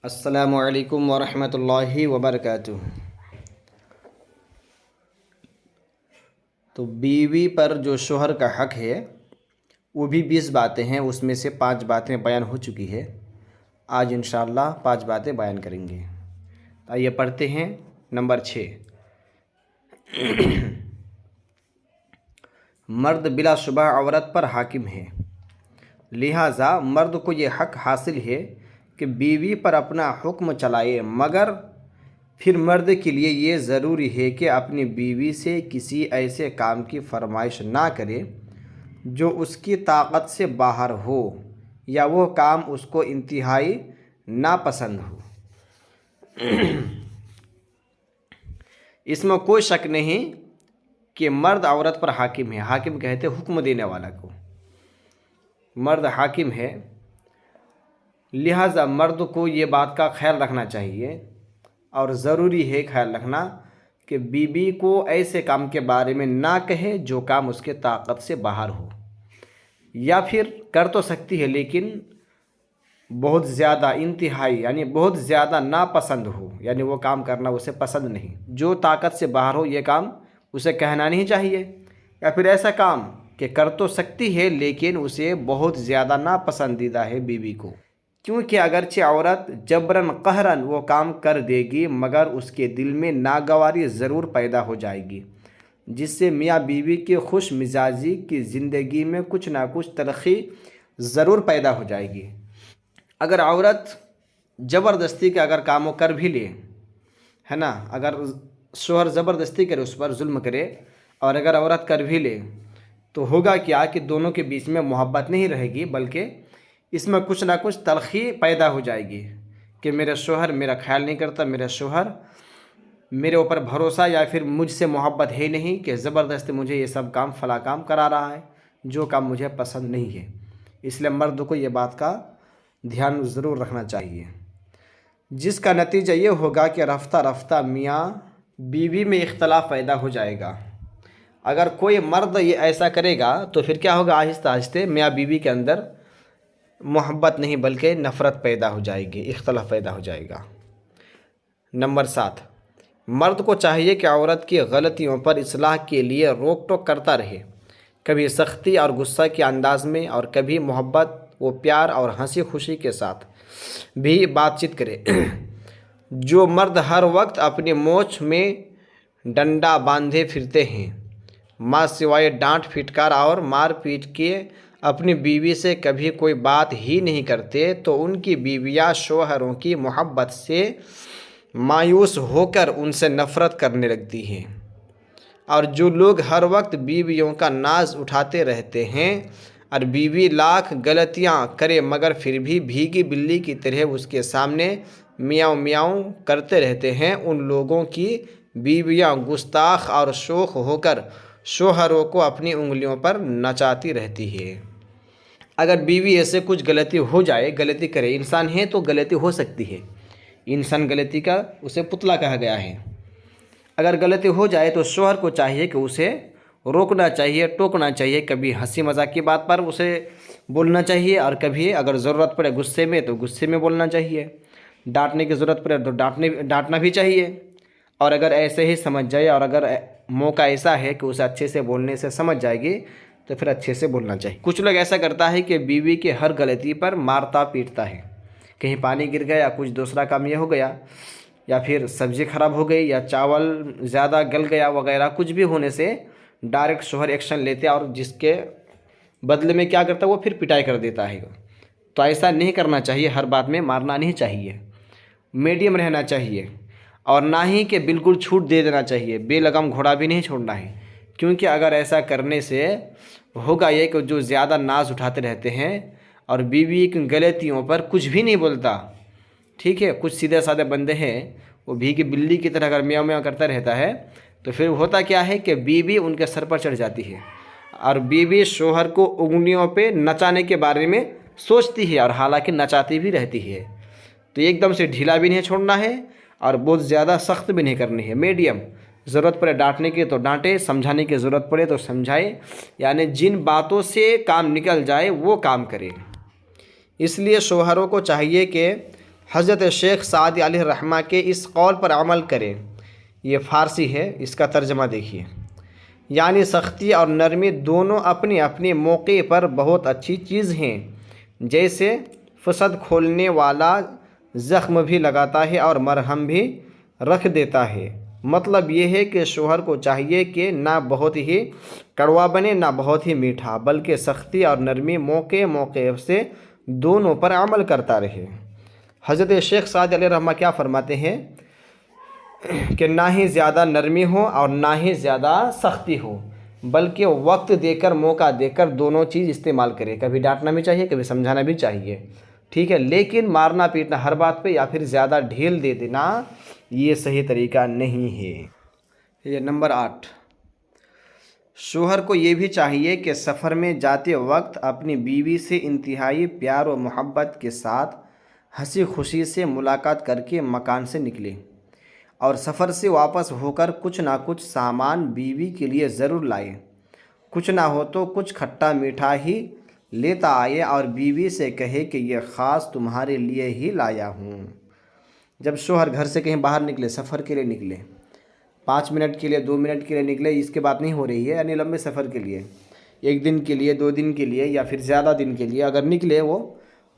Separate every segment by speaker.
Speaker 1: السلام علیکم ورحمۃ اللہ وبرکاتہ۔ تو بیوی پر جو شوہر کا حق ہے وہ بھی 20 باتیں ہیں، اس میں سے 5 باتیں بیان ہو چکی ہے۔ آج انشاءاللہ 5 باتیں بیان کریں گے۔ آئیے پڑھتے ہیں۔ نمبر 6، مرد بلا شبہ عورت پر حاکم ہے، لہٰذا مرد کو یہ حق حاصل ہے کہ بیوی پر اپنا حکم چلائے، مگر پھر مرد کے لیے یہ ضروری ہے کہ اپنی بیوی سے کسی ایسے کام کی فرمائش نہ کرے جو اس کی طاقت سے باہر ہو یا وہ کام اس کو انتہائی ناپسند ہو۔ اس میں کوئی شک نہیں کہ مرد عورت پر حاکم ہے۔ حاکم کہتے حکم دینے والا کو، مرد حاکم ہے، لہٰذا مرد کو یہ بات کا خیال رکھنا چاہیے اور ضروری ہے خیال رکھنا کہ بیوی کو ایسے کام کے بارے میں نہ کہے جو کام اس کے طاقت سے باہر ہو، یا پھر کر تو سکتی ہے لیکن بہت زیادہ انتہائی یعنی بہت زیادہ ناپسند ہو، یعنی وہ کام کرنا اسے پسند نہیں، جو طاقت سے باہر ہو یہ کام اسے کہنا نہیں چاہیے، یا پھر ایسا کام کہ کر تو سکتی ہے لیکن اسے بہت زیادہ ناپسندیدہ ہے بیوی کو، کیونکہ اگرچہ عورت جبراً قہراً وہ کام کر دے گی مگر اس کے دل میں ناگواری ضرور پیدا ہو جائے گی، جس سے میاں بیوی کی خوش مزاجی کی زندگی میں کچھ نہ کچھ تلخی ضرور پیدا ہو جائے گی۔ اگر عورت زبردستی کے اگر کاموں کر بھی لے، ہے نا، اگر شوہر زبردستی کرے، اس پر ظلم کرے، اور اگر عورت کر بھی لے تو ہوگا کیا کہ دونوں کے بیچ میں محبت نہیں رہے گی، بلکہ اس میں کچھ نہ کچھ تلخی پیدا ہو جائے گی کہ میرا شوہر میرا خیال نہیں کرتا، میرا شوہر میرے اوپر بھروسہ یا پھر مجھ سے محبت ہے نہیں کہ زبردستی مجھے یہ سب کام فلاں کام کرا رہا ہے جو کام مجھے پسند نہیں ہے۔ اس لیے مرد کو یہ بات کا دھیان ضرور رکھنا چاہیے، جس کا نتیجہ یہ ہوگا کہ رفتہ رفتہ میاں بیوی میں اختلاف پیدا ہو جائے گا۔ اگر کوئی مرد یہ ایسا کرے گا تو پھر کیا ہوگا، آہستہ آہستہ میاں بیوی کے اندر محبت نہیں بلکہ نفرت پیدا ہو جائے گی، اختلاف پیدا ہو جائے گا۔ نمبر 7، مرد کو چاہیے کہ عورت کی غلطیوں پر اصلاح کے لیے روک ٹوک کرتا رہے، کبھی سختی اور غصہ کے انداز میں اور کبھی محبت و پیار اور ہنسی خوشی کے ساتھ بھی بات چیت کرے۔ جو مرد ہر وقت اپنی مونچھ میں ڈنڈا باندھے پھرتے ہیں، ماں سوائے ڈانٹ پھٹکار اور مار پیٹ کے اپنی بیوی سے کبھی کوئی بات ہی نہیں کرتے، تو ان کی بیویاں شوہروں کی محبت سے مایوس ہو کر ان سے نفرت کرنے لگتی ہیں۔ اور جو لوگ ہر وقت بیویوں کا ناز اٹھاتے رہتے ہیں اور بیوی لاکھ غلطیاں کرے مگر پھر بھی بھیگی بلی کی طرح اس کے سامنے میاؤں میاؤں کرتے رہتے ہیں، ان لوگوں کی بیویاں گستاخ اور شوخ ہو کر شوہروں کو اپنی انگلیوں پر نچاتی رہتی ہے۔ اگر بیوی ایسے کچھ غلطی ہو جائے، غلطی کرے، انسان ہے تو غلطی ہو سکتی ہے، انسان غلطی کا اسے پتلا کہا گیا ہے، اگر غلطی ہو جائے تو شوہر کو چاہیے کہ اسے روکنا چاہیے، ٹوکنا چاہیے، کبھی ہنسی مذاق کی بات پر اسے بولنا چاہیے، اور کبھی اگر ضرورت پڑے غصے میں تو غصے میں بولنا چاہیے، ڈانٹنے کی ضرورت پڑے تو ڈانٹنا بھی چاہیے، اور اگر ایسے ہی سمجھ جائے اور اگر موقع ایسا ہے کہ اسے اچھے سے بولنے سے سمجھ جائے گی تو پھر اچھے سے بولنا چاہیے۔ کچھ لوگ ایسا کرتا ہے کہ بیوی کے ہر غلطی پر مارتا پیٹتا ہے، کہیں پانی گر گیا، کچھ دوسرا کام یہ ہو گیا، یا پھر سبزی خراب ہو گئی، یا چاول زیادہ گل گیا وغیرہ، کچھ بھی ہونے سے ڈائریکٹ شوہر ایکشن لیتے اور جس کے بدلے میں کیا کرتا ہے وہ پھر پٹائی کر دیتا ہے۔ تو ایسا نہیں کرنا چاہیے، ہر بات میں مارنا نہیں چاہیے، میڈیم رہنا چاہیے، اور نہ ہی کہ بالکل چھوٹ دے دینا چاہیے، بے لگام گھوڑا بھی نہیں چھوڑنا ہے، کیونکہ اگر ایسا کرنے سے ہوگا یہ کہ جو زیادہ ناز اٹھاتے رہتے ہیں اور بیوی کی غلطیوں پر کچھ بھی نہیں بولتا، ٹھیک ہے، کچھ سیدھے سادے بندے ہیں، وہ بھیگی بلی کی طرح اگر میاں میاں کرتا رہتا ہے تو پھر ہوتا کیا ہے کہ بیوی ان کے سر پر چڑھ جاتی ہے، اور بیوی شوہر کو انگلیوں پہ نچانے کے بارے میں سوچتی ہے اور حالانکہ نچاتی بھی رہتی ہے۔ تو ایک دم سے ڈھیلا بھی نہیں چھوڑنا ہے اور بہت زیادہ سخت بھی نہیں کرنی ہے، میڈیم، ضرورت پڑے ڈانٹنے کی تو ڈانٹے، سمجھانے کی ضرورت پڑے تو سمجھائے، یعنی جن باتوں سے کام نکل جائے وہ کام کرے۔ اس لیے شوہروں کو چاہیے کہ حضرت شیخ سعدی علیہ الرحمہ کے اس قول پر عمل کریں۔ یہ فارسی ہے، اس کا ترجمہ دیکھیے۔ یعنی سختی اور نرمی دونوں اپنے اپنے موقع پر بہت اچھی چیز ہیں۔ جیسے فساد کھولنے والا زخم بھی لگاتا ہے اور مرہم بھی رکھ دیتا ہے۔ مطلب یہ ہے کہ شوہر کو چاہیے کہ نہ بہت ہی کڑوا بنے نہ بہت ہی میٹھا، بلکہ سختی اور نرمی موقع موقع سے دونوں پر عمل کرتا رہے۔ حضرت شیخ سعدی علیہ الرحمہ کیا فرماتے ہیں کہ نہ ہی زیادہ نرمی ہو اور نہ ہی زیادہ سختی ہو، بلکہ وقت دے کر موقع دے کر دونوں چیز استعمال کرے۔ کبھی ڈانٹنا بھی چاہیے، کبھی سمجھانا بھی چاہیے، ٹھیک ہے، لیکن مارنا پیٹنا ہر بات پہ یا پھر زیادہ ڈھیل دے دینا یہ صحیح طریقہ نہیں ہے۔ یہ نمبر 8، شوہر کو یہ بھی چاہیے کہ سفر میں جاتے وقت اپنی بیوی سے انتہائی پیار و محبت کے ساتھ ہنسی خوشی سے ملاقات کر کے مکان سے نکلے، اور سفر سے واپس ہو کر کچھ نہ کچھ سامان بیوی کے لیے ضرور لائے۔ کچھ نہ ہو تو کچھ کھٹا میٹھا ہی لیتا آئے اور بیوی سے کہے کہ یہ خاص تمہارے لیے ہی لایا ہوں۔ جب شوہر گھر سے کہیں باہر نکلے، سفر کے لیے نکلے، 5 منٹ کے لیے 2 منٹ کے لیے نکلے، اس کے بات نہیں ہو رہی ہے، یعنی لمبے سفر کے لیے 1 دن کے لیے 2 دن کے لیے یا پھر زیادہ دن کے لیے اگر نکلے وہ،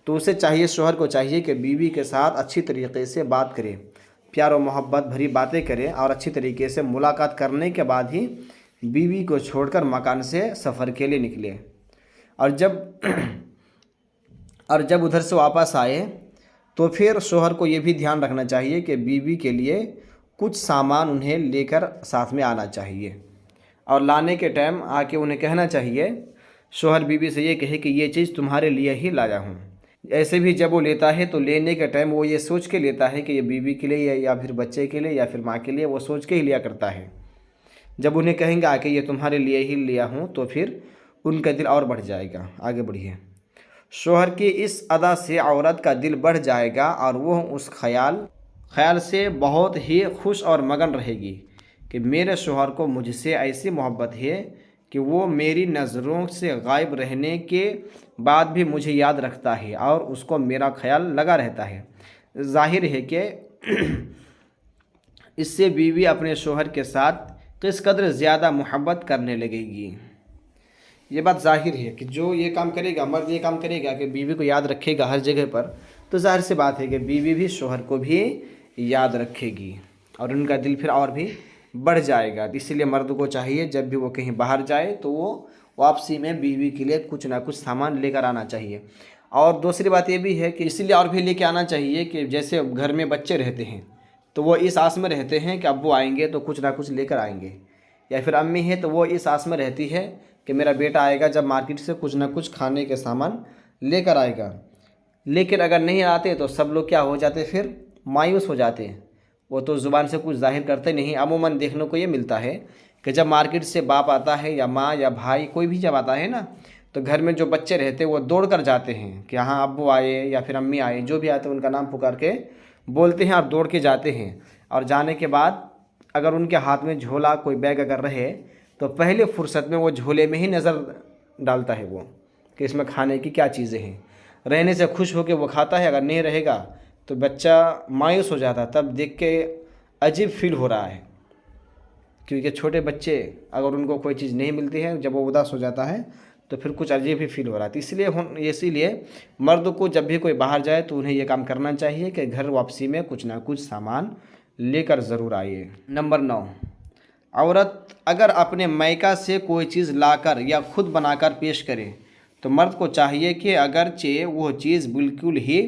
Speaker 1: تو اسے چاہیے، شوہر کو چاہیے کہ بیوی کے ساتھ اچھی طریقے سے بات کرے، پیار و محبت بھری باتیں کرے، اور اچھی طریقے سے ملاقات کرنے کے بعد ہی بیوی کو چھوڑ کر مکان سے سفر کے لیے نکلے۔ اور جب ادھر سے واپس آئے تو پھر شوہر کو یہ بھی دھیان رکھنا چاہیے کہ بیوی کے لیے کچھ سامان انہیں لے کر ساتھ میں آنا چاہیے، اور لانے کے ٹائم آ کے انہیں کہنا چاہیے، شوہر بیوی سے یہ کہے کہ یہ چیز تمہارے لیے ہی لایا ہوں۔ ایسے بھی جب وہ لیتا ہے تو لینے کے ٹائم وہ یہ سوچ کے لیتا ہے کہ یہ بیوی کے لیے یا پھر بچے کے لیے یا پھر ماں کے لیے، وہ سوچ کے ہی لیا کرتا ہے۔ جب انہیں کہیں گا کہ یہ تمہارے لیے ہی لیا ہوں تو پھر ان کا دل اور بڑھ جائے گا۔ آگے بڑھیے۔ شوہر کی اس ادا سے عورت کا دل بڑھ جائے گا اور وہ اس خیال سے بہت ہی خوش اور مگن رہے گی کہ میرے شوہر کو مجھ سے ایسی محبت ہے کہ وہ میری نظروں سے غائب رہنے کے بعد بھی مجھے یاد رکھتا ہے اور اس کو میرا خیال لگا رہتا ہے۔ ظاہر ہے کہ اس سے بیوی اپنے شوہر کے ساتھ کس قدر زیادہ محبت کرنے لگے گی۔ یہ بات ظاہر ہے کہ جو یہ کام کرے گا، مرد یہ کام کرے گا کہ بیوی کو یاد رکھے گا ہر جگہ پر، تو ظاہر سی بات ہے کہ بیوی بھی شوہر کو بھی یاد رکھے گی اور ان کا دل پھر اور بھی بڑھ جائے گا۔ اسی لیے مرد کو چاہیے جب بھی وہ کہیں باہر جائے تو وہ واپسی میں بیوی کے لیے کچھ نہ کچھ سامان لے کر آنا چاہیے۔ اور دوسری بات یہ بھی ہے کہ اسی لیے اور بھی لے کے آنا چاہیے کہ جیسے گھر میں بچے رہتے ہیں تو وہ اس آس میں رہتے ہیں کہ ابو آئیں گے تو کچھ نہ کچھ لے کر آئیں گے، یا پھر امی ہے تو وہ اس آس میں رہتی ہے کہ میرا بیٹا آئے گا جب مارکیٹ سے کچھ نہ کچھ کھانے کے سامان لے کر آئے گا۔ لیکن اگر نہیں آتے تو سب لوگ کیا ہو جاتے، پھر مایوس ہو جاتے ہیں، وہ تو زبان سے کچھ ظاہر کرتے نہیں۔ عموماً دیکھنے کو یہ ملتا ہے کہ جب مارکیٹ سے باپ آتا ہے یا ماں یا بھائی کوئی بھی جب آتا ہے نا، تو گھر میں جو بچے رہتے ہیں وہ دوڑ کر جاتے ہیں کہ ہاں ابو آئے یا پھر امی آئے، جو بھی آتے ہیں ان کا نام پکار کے بولتے ہیں اور دوڑ کے جاتے ہیں۔ اور جانے کے بعد اگر ان کے ہاتھ میں جھولا کوئی بیگ اگر رہے تو پہلے فرصت میں وہ جھولے میں ہی نظر ڈالتا ہے وہ کہ اس میں کھانے کی کیا چیزیں ہیں، رہنے سے خوش ہو کے وہ کھاتا ہے، اگر نہیں رہے گا تو بچہ مایوس ہو جاتا ہے۔ تب دیکھ کے عجیب فیل ہو رہا ہے، کیونکہ چھوٹے بچے اگر ان کو کوئی چیز نہیں ملتی ہے، جب وہ اداس ہو جاتا ہے تو پھر کچھ عجیب ہی فیل ہو رہا ہے۔ اسی لیے مرد کو جب بھی کوئی باہر جائے تو انہیں یہ کام کرنا چاہیے کہ گھر واپسی میں کچھ نہ کچھ سامان لے کر ضرور آئیے۔ نمبر 9، عورت اگر اپنے میکہ سے کوئی چیز لا کر یا خود بنا کر پیش کرے تو مرد کو چاہیے کہ اگرچہ وہ چیز بالکل ہی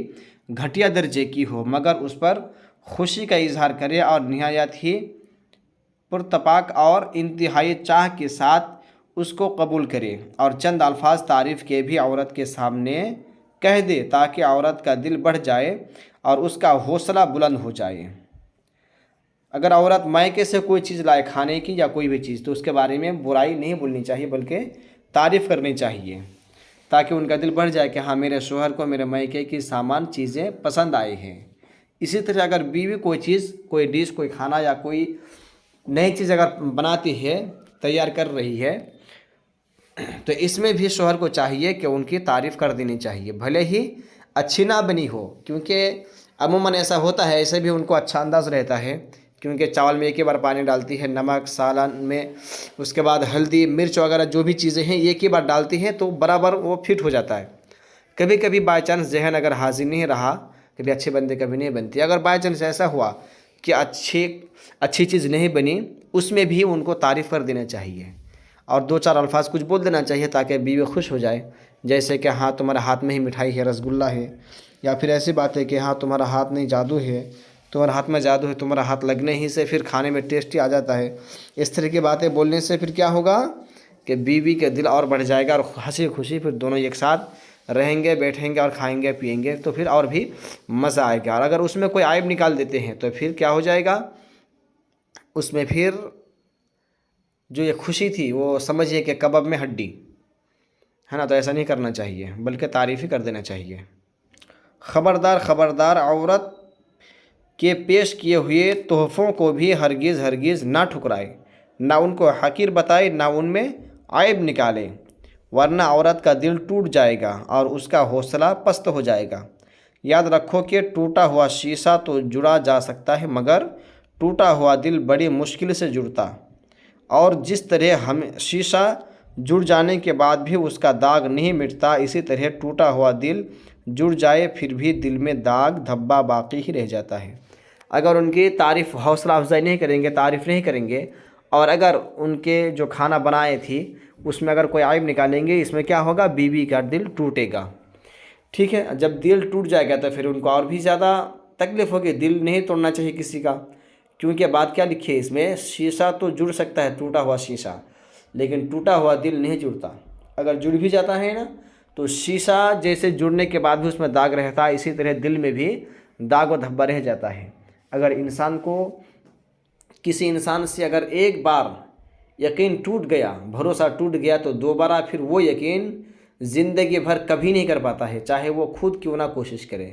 Speaker 1: گھٹیا درجے کی ہو مگر اس پر خوشی کا اظہار کرے اور نہایت ہی پرتپاک اور انتہائی چاہ کے ساتھ اس کو قبول کرے، اور چند الفاظ تعریف کے بھی عورت کے سامنے کہہ دے تاکہ عورت کا دل بڑھ جائے اور اس کا حوصلہ بلند ہو جائے۔ اگر عورت میکے سے کوئی چیز لائے کھانے کی یا کوئی بھی چیز تو اس کے بارے میں برائی نہیں بولنی چاہیے بلکہ تعریف کرنی چاہیے تاکہ ان کا دل بڑھ جائے کہ ہاں میرے شوہر کو میرے میکے کی سامان چیزیں پسند آئی ہیں۔ اسی طرح اگر بیوی کوئی چیز، کوئی ڈش، کوئی کھانا یا کوئی نئی چیز اگر بناتی ہے، تیار کر رہی ہے، تو اس میں بھی شوہر کو چاہیے کہ ان کی تعریف کر دینی چاہیے، بھلے ہی اچھی نہ بنی ہو، کیونکہ عموماً ایسا ہوتا ہے، ایسے بھی ان کو اچھا انداز رہتا ہے، کیونکہ چاول میں ایک ہی بار پانی ڈالتی ہے، نمک سالن میں، اس کے بعد ہلدی مرچ وغیرہ جو بھی چیزیں ہیں ایک ہی بار ڈالتی ہیں تو برابر وہ فٹ ہو جاتا ہے۔ کبھی کبھی بائی چانس ذہن اگر حاضر نہیں رہا، کبھی اچھے بندے کبھی نہیں بنتی، اگر بائی چانس ایسا ہوا کہ اچھی چیز نہیں بنی، اس میں بھی ان کو تعریف کر دینا چاہیے اور دو چار الفاظ کچھ بول دینا چاہیے تاکہ بیوی خوش ہو جائے، جیسے کہ ہاں تمہارے ہاتھ میں ہی مٹھائی ہے، رسگلہ ہے، یا پھر ایسی بات ہے کہ ہاں تمہارا ہاتھ نہیں جادو ہے، تمہارے ہاتھ میں جادو ہے، تمہارا ہاتھ لگنے ہی سے پھر کھانے میں ٹیسٹی آ جاتا ہے۔ اس طرح کی باتیں بولنے سے پھر کیا ہوگا کہ بیوی کا دل اور بڑھ جائے گا اور ہنسی خوشی پھر دونوں ایک ساتھ رہیں گے، بیٹھیں گے اور کھائیں گے پئیں گے، تو پھر اور بھی مزہ آئے گا۔ اور اگر اس میں کوئی عیب نکال دیتے ہیں تو پھر کیا ہو جائے گا، اس میں پھر جو یہ خوشی تھی وہ سمجھیے کہ کباب میں ہڈی ہے نا، تو ایسا نہیں کرنا چاہیے بلکہ تعریف ہی کر دینا چاہیے۔ خبردار خبردار، عورت کے پیش کیے ہوئے تحفوں کو بھی ہرگز ہرگز نہ ٹھکرائے، نہ ان کو حقیر بتائے، نہ ان میں عیب نکالے، ورنہ عورت کا دل ٹوٹ جائے گا اور اس کا حوصلہ پست ہو جائے گا۔ یاد رکھو کہ ٹوٹا ہوا شیشہ تو جڑا جا سکتا ہے مگر ٹوٹا ہوا دل بڑی مشکل سے جڑتا، اور جس طرح ہم شیشہ جڑ جانے کے بعد بھی اس کا داغ نہیں مٹتا، اسی طرح ٹوٹا ہوا دل جڑ جائے پھر بھی دل میں داغ دھبا باقی ہی رہ جاتا ہے۔ اگر ان کی تعریف حوصلہ افزائی نہیں کریں گے، تعریف نہیں کریں گے، اور اگر ان کے جو کھانا بنائے تھی اس میں اگر کوئی عیب نکالیں گے، اس میں کیا ہوگا، بیوی کا دل ٹوٹے گا۔ ٹھیک ہے، جب دل ٹوٹ جائے گا تو پھر ان کو اور بھی زیادہ تکلیف ہوگی۔ دل نہیں توڑنا چاہیے کسی کا، کیونکہ بات کیا لکھی ہے اس میں، شیشہ تو جڑ سکتا ہے، ٹوٹا ہوا شیشہ، لیکن ٹوٹا ہوا دل نہیں جڑتا۔ اگر جڑ بھی جاتا ہے نا تو شیشہ جیسے جڑنے کے بعد بھی اس میں داغ رہتا ہے، اسی طرح دل میں بھی داغ و دھبا رہ جاتا ہے۔ اگر انسان کو کسی انسان سے اگر ایک بار یقین ٹوٹ گیا، بھروسہ ٹوٹ گیا، تو دوبارہ پھر وہ یقین زندگی بھر کبھی نہیں کر پاتا ہے، چاہے وہ خود کیوں نہ کوشش کرے۔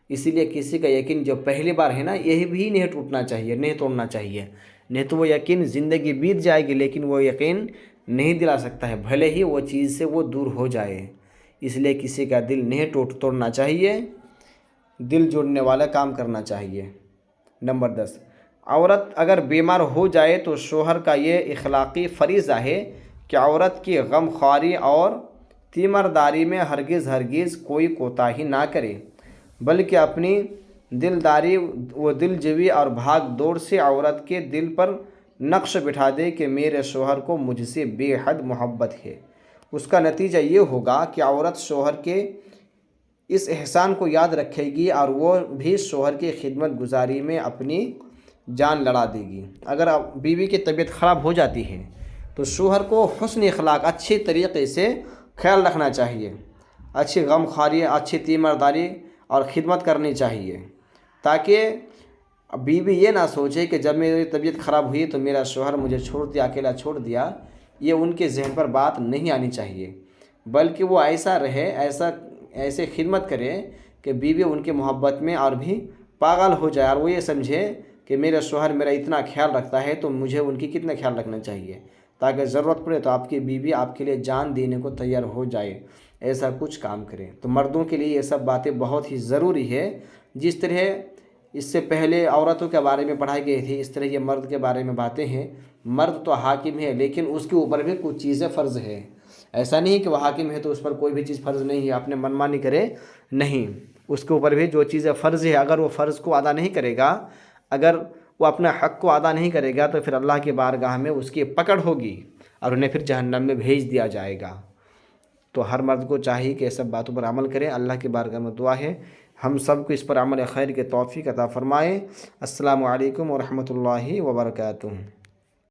Speaker 1: اسی لیے کسی کا یقین جو پہلی بار ہے نا، یہ بھی نہیں ٹوٹنا چاہیے، نہیں توڑنا چاہیے، نہیں تو وہ یقین زندگی بیت جائے گی لیکن وہ یقین نہیں دلا سکتا ہے، بھلے ہی وہ چیز سے وہ دور ہو جائے۔ اس لیے کسی کا دل نہیں توڑنا چاہیے، دل جوڑنے والا کام کرنا چاہیے۔ نمبر 10، عورت اگر بیمار ہو جائے تو شوہر کا یہ اخلاقی فریضہ ہے کہ عورت کی غم خواری اور تیمارداری میں ہرگز ہرگز کوئی کوتاہی نہ کرے، بلکہ اپنی دلداری و دلجوئی اور بھاگ دوڑ سے عورت کے دل پر نقش بٹھا دے کہ میرے شوہر کو مجھ سے بے حد محبت ہے۔ اس کا نتیجہ یہ ہوگا کہ عورت شوہر کے اس احسان کو یاد رکھے گی اور وہ بھی شوہر کی خدمت گزاری میں اپنی جان لڑا دے گی۔ اگر بیوی کی طبیعت خراب ہو جاتی ہے تو شوہر کو حسن اخلاق اچھی طریقے سے خیال رکھنا چاہیے، اچھی غم خواری، اچھی تیمارداری اور خدمت کرنی چاہیے، تاکہ بیوی یہ نہ سوچے کہ جب میری طبیعت خراب ہوئی تو میرا شوہر مجھے چھوڑ دیا، اکیلا چھوڑ دیا۔ یہ ان کے ذہن پر بات نہیں آنی چاہیے، بلکہ وہ ایسا رہے، ایسے خدمت کرے کہ بیوی ان کے محبت میں اور بھی پاگل ہو جائے، اور وہ یہ سمجھے کہ میرا شوہر میرا اتنا خیال رکھتا ہے تو مجھے ان کی کتنا خیال رکھنا چاہیے، تاکہ ضرورت پڑے تو آپ کی بیوی آپ کے لیے جان دینے کو تیار ہو جائے، ایسا کچھ کام کرے۔ تو مردوں کے لیے یہ سب باتیں بہت ہی ضروری ہے۔ جس طرح اس سے پہلے عورتوں کے بارے میں پڑھائی گئی تھی، اس طرح یہ مرد کے بارے میں باتیں ہیں۔ مرد تو حاکم ہے لیکن اس کے اوپر بھی کچھ چیزیں فرض ہے، ایسا نہیں کہ وہ حاکم ہے تو اس پر کوئی بھی چیز فرض نہیں ہے، اپنے منمانی کرے، نہیں، اس کے اوپر بھی جو چیزیں فرض ہے اگر وہ فرض کو ادا نہیں کرے گا، اگر وہ اپنا حق کو ادا نہیں کرے گا تو پھر اللہ کی بارگاہ میں اس کی پکڑ ہوگی اور انہیں پھر جہنم میں بھیج دیا جائے گا۔ تو ہر مرد کو چاہیے کہ سب باتوں پر عمل کرے۔ اللہ کی بارگاہ میں دعا ہے ہم سب کو اس پر عمل خیر کے توفیق عطا فرمائے۔ السلام علیکم ورحمۃ اللہ وبرکاتہ۔